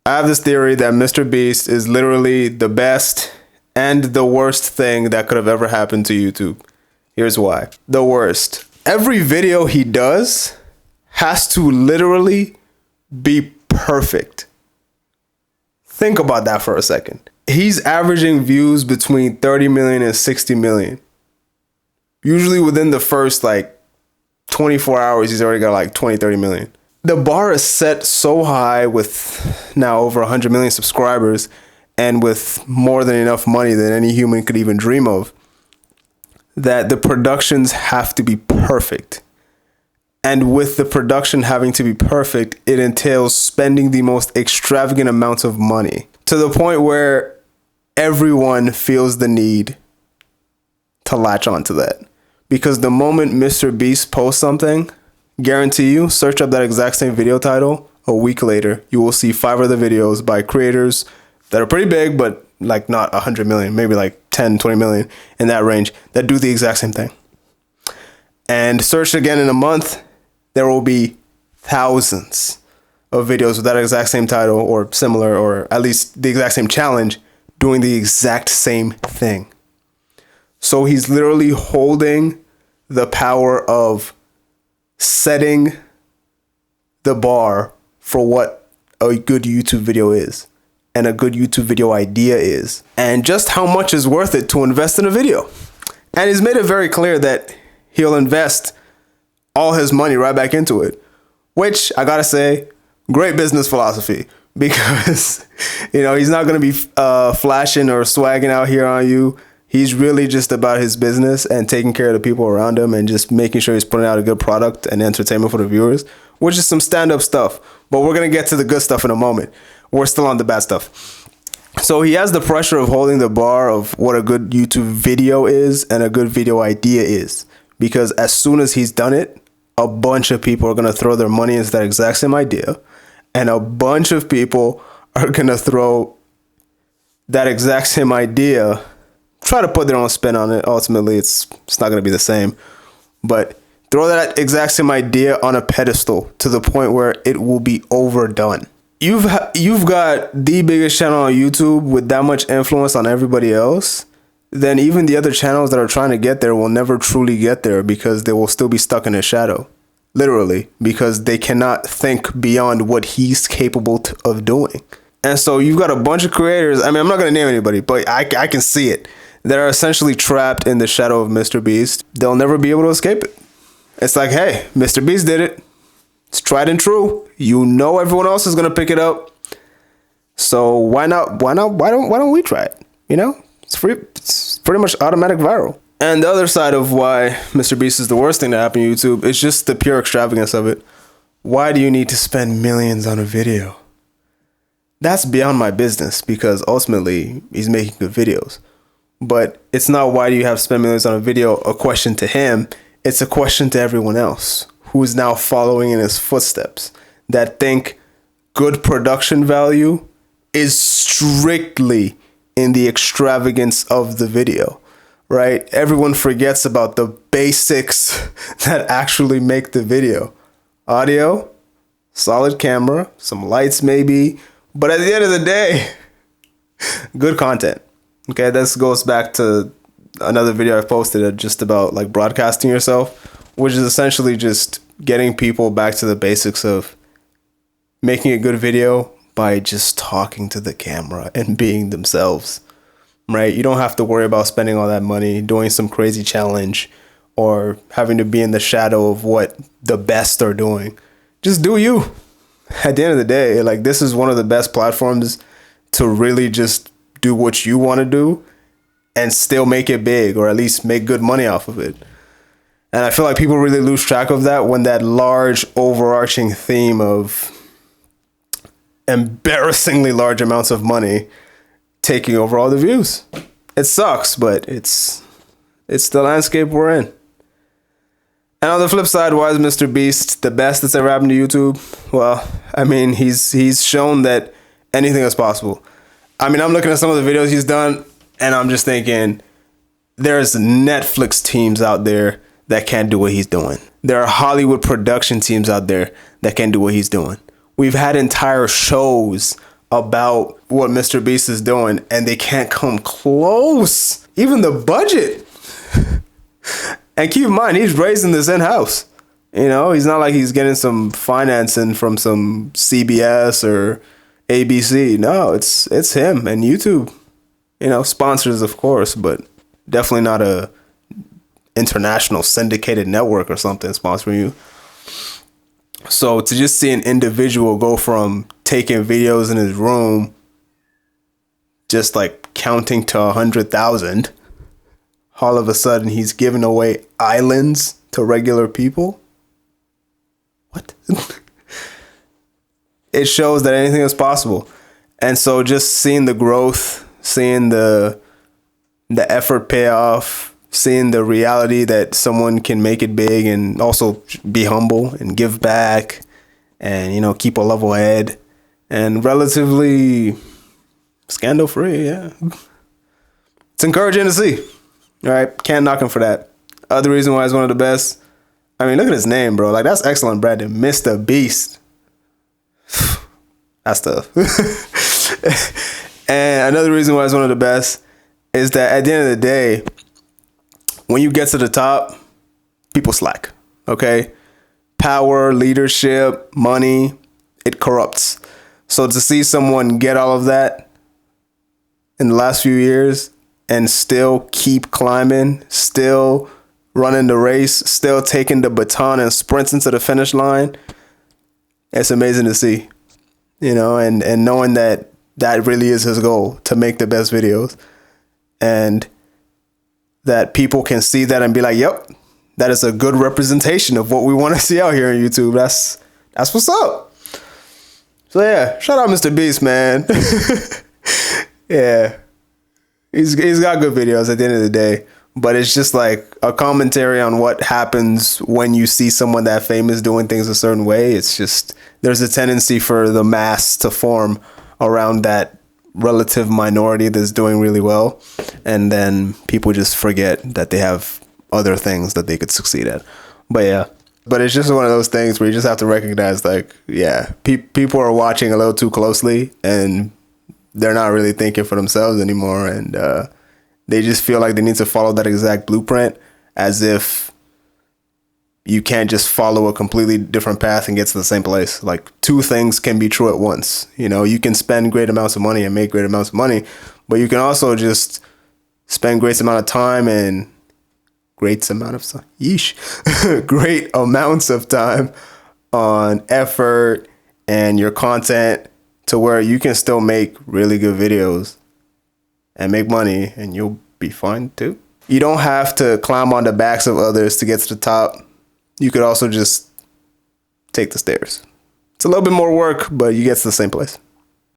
I have this theory that Mr. Beast is literally the best and the worst thing that could have ever happened to YouTube. Here's why. The worst. Every video he does has to literally be perfect. Think about that for a second. He's averaging views between 30 million and 60 million. Usually within the first 24 hours, he's already got 20-30 million. The bar is set so high with now over 100 million subscribers and with more than enough money that any human could even dream of, that the productions have to be perfect. And with the production having to be perfect, it entails spending the most extravagant amounts of money to the point where everyone feels the need to latch onto that. Because the moment Mr. Beast posts something, guarantee you, search up that exact same video title. A week later, you will see 5 other videos by creators that are pretty big, but not 100 million, maybe 10, 20 million in that range, that do the exact same thing. And search again in a month, there will be thousands of videos with that exact same title or similar, or at least the exact same challenge, doing the exact same thing. So he's literally holding the power of setting the bar for what a good YouTube video is and a good YouTube video idea is, and just how much is worth it to invest in a video. And he's made it very clear that he'll invest all his money right back into it, which I gotta say, great business philosophy, because he's not gonna be flashing or swagging out here on you. He's really just about his business and taking care of the people around him and just making sure he's putting out a good product and entertainment for the viewers, which is some stand-up stuff. But we're going to get to the good stuff in a moment. We're still on the bad stuff. So he has the pressure of holding the bar of what a good YouTube video is and a good video idea is. Because as soon as he's done it, a bunch of people are going to throw their money into that exact same idea. And a bunch of people are going to throw that exact same idea, try to put their own spin on it. Ultimately, it's not going to be the same. But throw that exact same idea on a pedestal to the point where it will be overdone. You've got the biggest channel on YouTube with that much influence on everybody else, then even the other channels that are trying to get there will never truly get there, because they will still be stuck in his shadow. Literally, because they cannot think beyond what he's capable of doing. And so you've got a bunch of creators. I mean, I'm not going to name anybody, but I can see it. That are essentially trapped in the shadow of Mr. Beast. They'll never be able to escape it. It's like, hey, Mr. Beast did it. It's tried and true. Everyone else is going to pick it up. So why not? Why don't we try it? It's free. It's pretty much automatic viral. And the other side of why Mr. Beast is the worst thing to happen to YouTube is just the pure extravagance of it. Why do you need to spend millions on a video? That's beyond my business, because ultimately he's making good videos. But it's not why do you have to spend millions on a video a question to him. It's a question to everyone else who is now following in his footsteps, that think good production value is strictly in the extravagance of the video, right? Everyone forgets about the basics that actually make the video. Audio, solid camera, some lights maybe, but at the end of the day, good content. Okay, this goes back to another video I posted just about broadcasting yourself, which is essentially just getting people back to the basics of making a good video by just talking to the camera and being themselves, right? You don't have to worry about spending all that money doing some crazy challenge or having to be in the shadow of what the best are doing. Just do you. At the end of the day, this is one of the best platforms to really just do what you want to do and still make it big, or at least make good money off of it. And I feel like people really lose track of that when that large overarching theme of embarrassingly large amounts of money taking over all the views. It sucks, but it's the landscape we're in. And on the flip side, why is Mr. Beast the best that's ever happened to YouTube? Well, I mean, he's shown that anything is possible. I mean, I'm looking at some of the videos he's done, and I'm just thinking, there's Netflix teams out there that can't do what he's doing. There are Hollywood production teams out there that can't do what he's doing. We've had entire shows about what Mr. Beast is doing, and they can't come close. Even the budget. And keep in mind, he's raising this in-house. You know, he's not like he's getting some financing from some CBS or ABC. No, it's him and YouTube. You know, sponsors, of course, but definitely not a international syndicated network or something sponsoring you. So to just see an individual go from taking videos in his room, just like counting to 100,000, all of a sudden he's giving away islands to regular people. What? It shows that anything is possible. And so just seeing the growth, seeing the effort pay off, seeing the reality that someone can make it big and also be humble and give back and, you know, keep a level head and relatively scandal free. Yeah. It's encouraging to see. All right. Can't knock him for that. Other reason why he's one of the best. I mean, look at his name, bro. Like, that's excellent branding. Mr. Beast. That's tough. And another reason why he's one of the best is that at the end of the day, when you get to the top, people slack. Okay? Power, leadership, money, it corrupts. So to see someone get all of that in the last few years and still keep climbing, still running the race, still taking the baton and sprinting to the finish line, it's amazing to see. You know, and knowing that that really is his goal, to make the best videos. And that people can see that and be like, yep, that is a good representation of what we want to see out here on YouTube. That's what's up. So yeah, shout out Mr. Beast, man. Yeah. He's got good videos at the end of the day. But it's just like a commentary on what happens when you see someone that famous doing things a certain way. It's just, there's a tendency for the mass to form around that relative minority that's doing really well. And then people just forget that they have other things that they could succeed at. But yeah, but it's just one of those things where you just have to recognize, like, yeah, people are watching a little too closely and they're not really thinking for themselves anymore. And, they just feel like they need to follow that exact blueprint, as if you can't just follow a completely different path and get to the same place. Like, two things can be true at once. You know, you can spend great amounts of money and make great amounts of money, but you can also just spend great amount of time and great amounts of time on effort and your content to where you can still make really good videos and make money, and you'll be fine too. You don't have to climb on the backs of others to get to the top. You could also just take the stairs. It's a little bit more work, but you get to the same place.